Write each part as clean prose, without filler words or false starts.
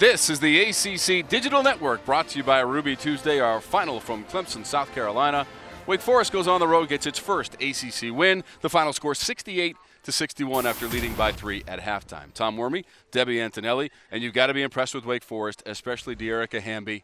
This is the ACC Digital Network, brought to you by Ruby Tuesday, our final from Clemson, South Carolina. Wake Forest goes on the road, gets its first ACC win. The final score 68-61 after leading by 3 at halftime. Tom Wormy, Debbie Antonelli, and you've got to be impressed with Wake Forest, especially Dearica Hamby.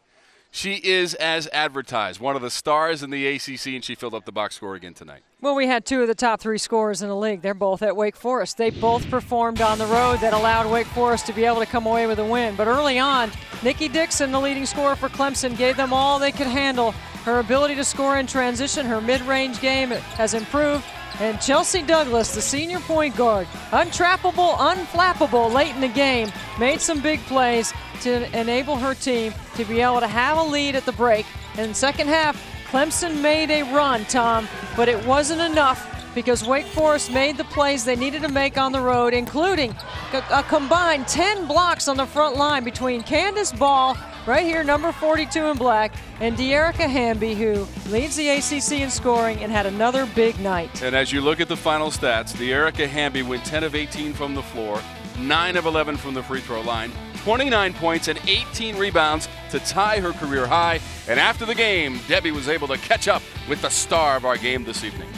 She is as advertised, one of the stars in the ACC, and she filled up the box score again tonight. Well, we had two of the top three scorers in the league. They're both at Wake Forest. They both performed on the road that allowed Wake Forest to be able to come away with a win. But early on, Nikki Dixon, the leading scorer for Clemson, gave them all they could handle. Her ability to score in transition, her mid-range game has improved. And Chelsea Douglas, the senior point guard, untrappable, unflappable late in the game, made some big plays to enable her team to be able to have a lead at the break. And in the second half, Clemson made a run, Tom, but it wasn't enough because Wake Forest made the plays they needed to make on the road, including a combined 10 blocks on the front line between Candace Ball, right here, number 42 in black, and Dearica Hamby, who leads the ACC in scoring and had another big night. And as you look at the final stats, Dearica Hamby went 10 of 18 from the floor, 9 of 11 from the free throw line, 29 points and 18 rebounds to tie her career high. And after the game, Debbie was able to catch up with the star of our game this evening.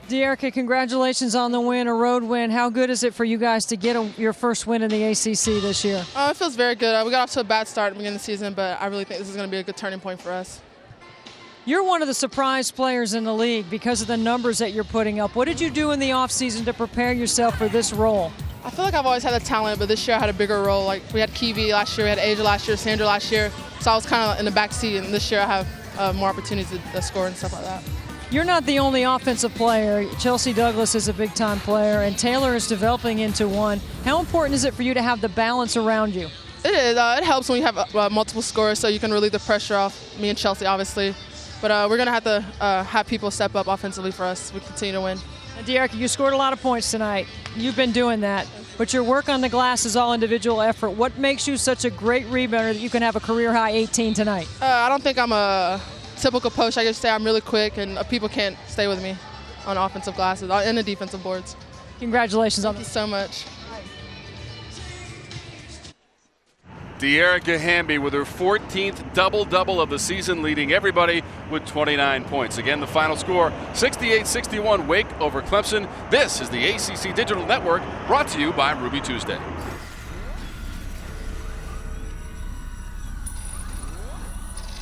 Dearica, congratulations on the win, a road win. How good is it for you guys to get your first win in the ACC this year? It feels very good. We got off to a bad start at the beginning of the season, but I really think this is going to be a good turning point for us. You're one of the surprise players in the league because of the numbers that you're putting up. What did you do in the offseason to prepare yourself for this role? I feel like I've always had the talent, but this year I had a bigger role. Like, we had Kiwi last year, we had Asia last year, Sandra last year, so I was kind of in the back seat, and this year I have more opportunities to score and stuff like that. You're not the only offensive player. Chelsea Douglas is a big-time player, and Taylor is developing into one. How important is it for you to have the balance around you? It is. It helps when you have multiple scorers, so you can relieve the pressure off me and Chelsea, obviously. But we're going to have to have people step up offensively for us. We continue to win. And Dearica, you scored a lot of points tonight. You've been doing that. But your work on the glass is all individual effort. What makes you such a great rebounder that you can have a career-high 18 tonight? I don't think I'm a typical post. I just say I'm really quick, and people can't stay with me on offensive glasses and the defensive boards. Congratulations on that. Thank you so much. Dearica Hamby with her 14th double-double of the season, leading everybody with 29 points. Again, the final score, 68-61, Wake over Clemson. This is the ACC Digital Network, brought to you by Ruby Tuesday.